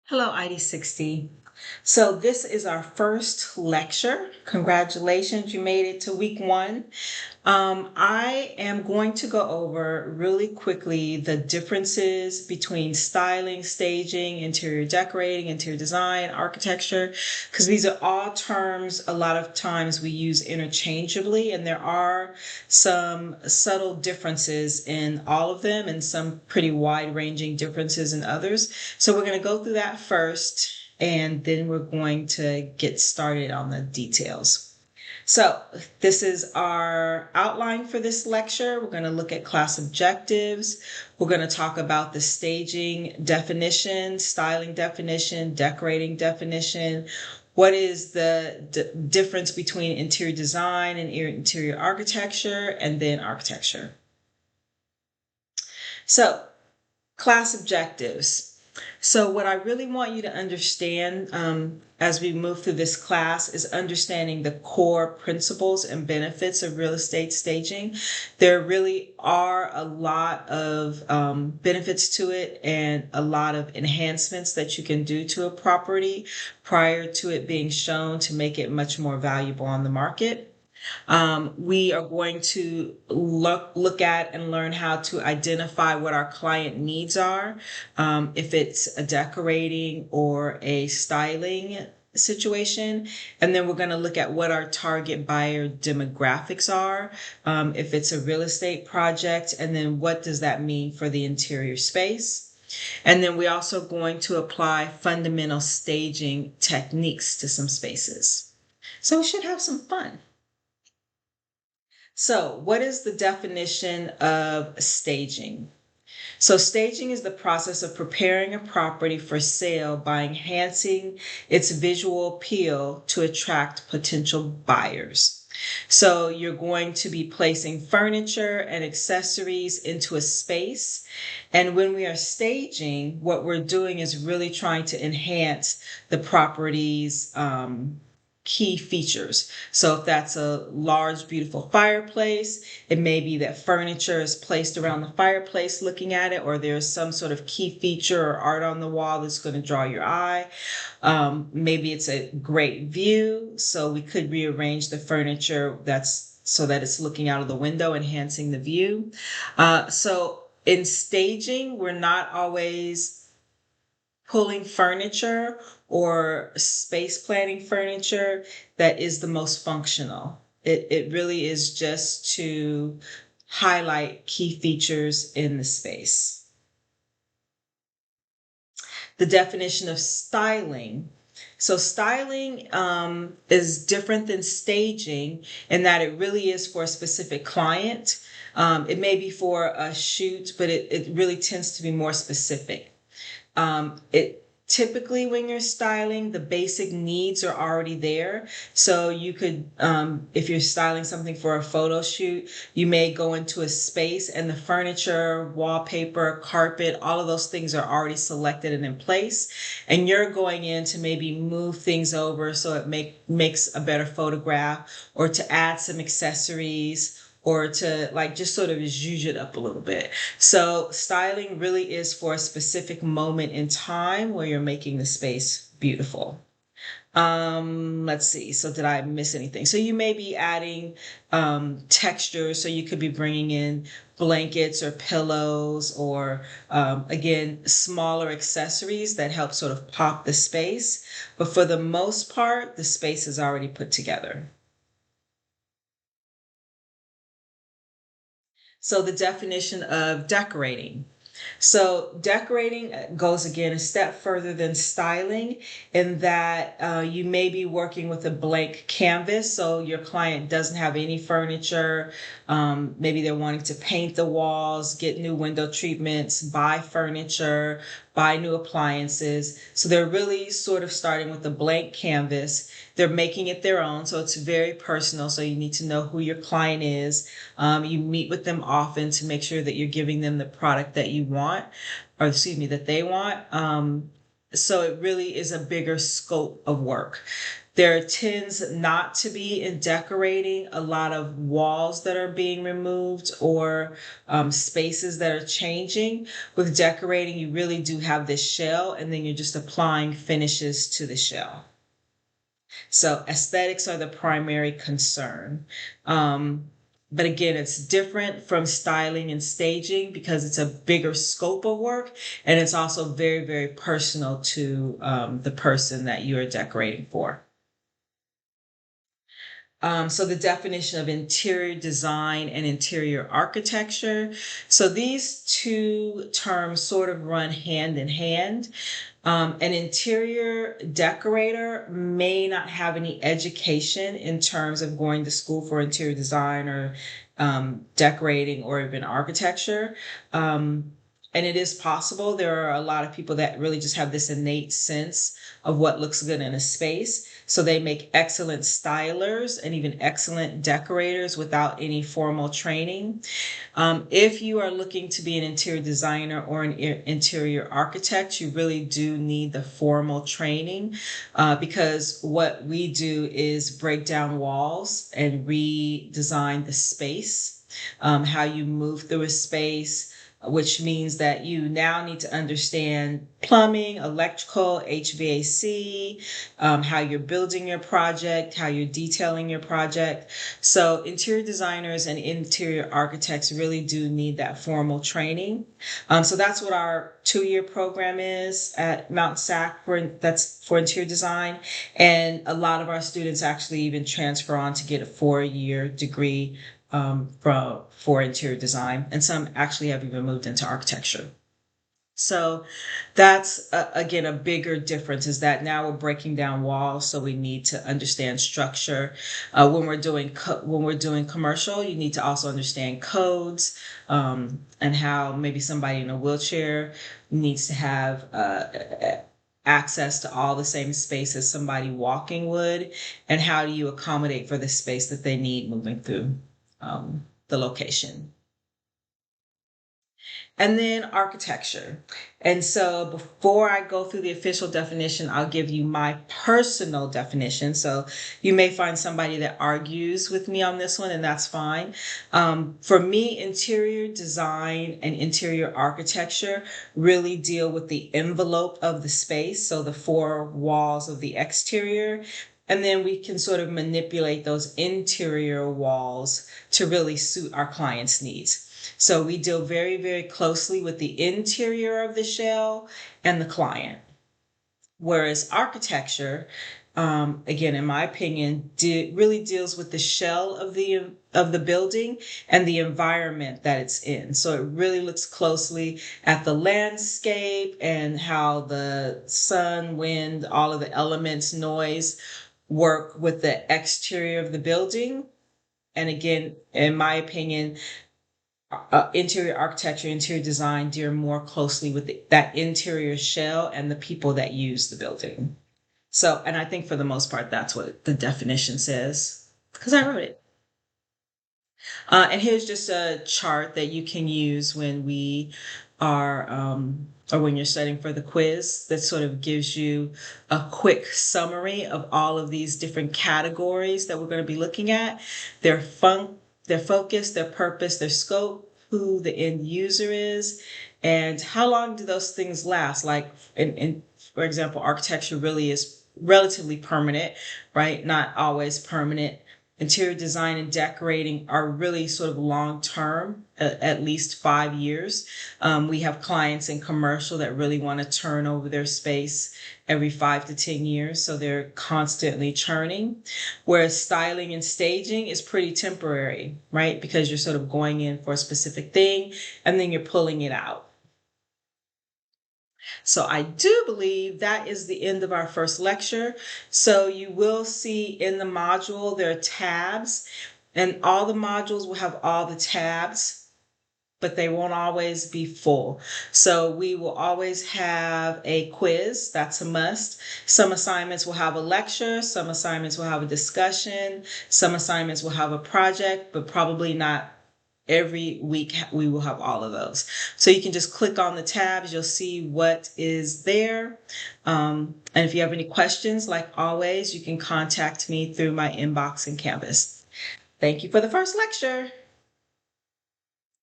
Hello, ID60. So this is our first lecture. Congratulations, you made it to week one. I am going to go over really quickly the differences between styling, staging, interior decorating, interior design, architecture, because these are all terms a lot of times we use interchangeably, and there are some subtle differences in all of them and some pretty wide-ranging differences in others. So we're going to go through that first, and then we're going to get started on the details. So this is our outline for this lecture. We're going to look at class objectives. We're going to talk about the staging definition, styling definition, decorating definition. What is the difference between interior design and interior architecture, and then architecture. So class objectives. So what I really want you to understand as we move through this class is understanding the core principles and benefits of real estate staging. There really are a lot of benefits to it and a lot of enhancements that you can do to a property prior to it being shown to make it much more valuable on the market. We are going to look at and learn how to identify what our client needs are, if it's a decorating or a styling situation. And then we're going to look at what our target buyer demographics are, if it's a real estate project, and then what does that mean for the interior space. And then we're also going to apply fundamental staging techniques to some spaces. So we should have some fun. So, what is the definition of staging? So, staging is the process of preparing a property for sale by enhancing its visual appeal to attract potential buyers. So, you're going to be placing furniture and accessories into a space. And when we are staging, what we're doing is really trying to enhance the property's key features. So if that's a large, beautiful fireplace, it may be that furniture is placed around the fireplace looking at it, or there's some sort of key feature or art on the wall that's going to draw your eye. Maybe it's a great view, so we could rearrange the furniture so that it's looking out of the window, enhancing the view. So in staging, we're not always pulling furniture or space planning furniture that is the most functional. It really is just to highlight key features in the space. The definition of styling. So styling is different than staging in that it really is for a specific client. It may be for a shoot, but it really tends to be more specific. It typically, when you're styling, the basic needs are already there. So you could, if you're styling something for a photo shoot, you may go into a space and the furniture, wallpaper, carpet, all of those things are already selected and in place. And you're going in to maybe move things over so it makes a better photograph, or to add some accessories, or to just sort of zhuzh it up a little bit. So styling really is for a specific moment in time where you're making the space beautiful. Let's see. So did I miss anything? So you may be adding texture. So you could be bringing in blankets or pillows, or again, smaller accessories that help sort of pop the space. But for the most part, the space is already put together. So the definition of decorating. So decorating goes again a step further than styling, in that you may be working with a blank canvas. So your client doesn't have any furniture. Maybe they're wanting to paint the walls, get new window treatments, buy furniture, buy new appliances. So they're really sort of starting with a blank canvas. They're making it their own. So it's very personal. So you need to know who your client is. You meet with them often to make sure that you're giving them the product that you want, or that they want. So it really is a bigger scope of work. There tends not to be in decorating a lot of walls that are being removed or spaces that are changing. With decorating, you really do have this shell, and then you're just applying finishes to the shell. So aesthetics are the primary concern. But again, it's different from styling and staging because it's a bigger scope of work, and it's also very, very personal to the person that you are decorating for. So the definition of interior design and interior architecture. So these two terms sort of run hand in hand. An interior decorator may not have any education in terms of going to school for interior design or decorating or even architecture. And it is possible. There are a lot of people that really just have this innate sense of what looks good in a space. So they make excellent stylers and even excellent decorators without any formal training. If you are looking to be an interior designer or an interior architect, you really do need the formal training because what we do is break down walls and redesign the space, how you move through a space, which means that you now need to understand plumbing, electrical, HVAC, how you're building your project, how you're detailing your project. So interior designers and interior architects really do need that formal training. So that's what our 2-year program is at Mount SAC that's for interior design. And a lot of our students actually even transfer on to get a 4-year degree for interior design, and some actually have even moved into architecture. So that's again a bigger difference is that now we're breaking down walls, so we need to understand structure. When we're doing commercial, you need to also understand codes and how maybe somebody in a wheelchair needs to have access to all the same space as somebody walking would, and how do you accommodate for the space that they need moving through the location. And then architecture. And so before I go through the official definition, I'll give you my personal definition. So you may find somebody that argues with me on this one, and that's fine. For me, interior design and interior architecture really deal with the envelope of the space, so the 4 walls of the exterior. And then we can sort of manipulate those interior walls to really suit our client's needs. So we deal very, very closely with the interior of the shell and the client. Whereas architecture, again, in my opinion, really deals with the shell of the building and the environment that it's in. So it really looks closely at the landscape and how the sun, wind, all of the elements, noise work with the exterior of the building. And again, in my opinion, interior architecture, interior design deal more closely with that interior shell and the people that use the building. So, and I think for the most part, that's what the definition says because I wrote it. And here's just a chart that you can use when we are, or when you're studying for the quiz, that sort of gives you a quick summary of all of these different categories that we're going to be looking at. Their focus, their purpose, their scope, who the end user is, and how long do those things last? Like, for example, architecture really is relatively permanent, right? Not always permanent. Interior design and decorating are really sort of long term, at least 5 years. We have clients in commercial that really want to turn over their space every 5 to 10 years. So they're constantly churning. Whereas styling and staging is pretty temporary, right? Because you're sort of going in for a specific thing and then you're pulling it out. So I do believe that is the end of our first lecture. So you will see in the module there are tabs, and all the modules will have all the tabs, but they won't always be full. So we will always have a quiz. That's a must. Some assignments will have a lecture. Some assignments will have a discussion. Some assignments will have a project, but probably not Every week we will have all of those. So you can just click on the tabs. You'll see what is there. And if you have any questions, like always, you can contact me through my inbox in Canvas. Thank you for the first lecture.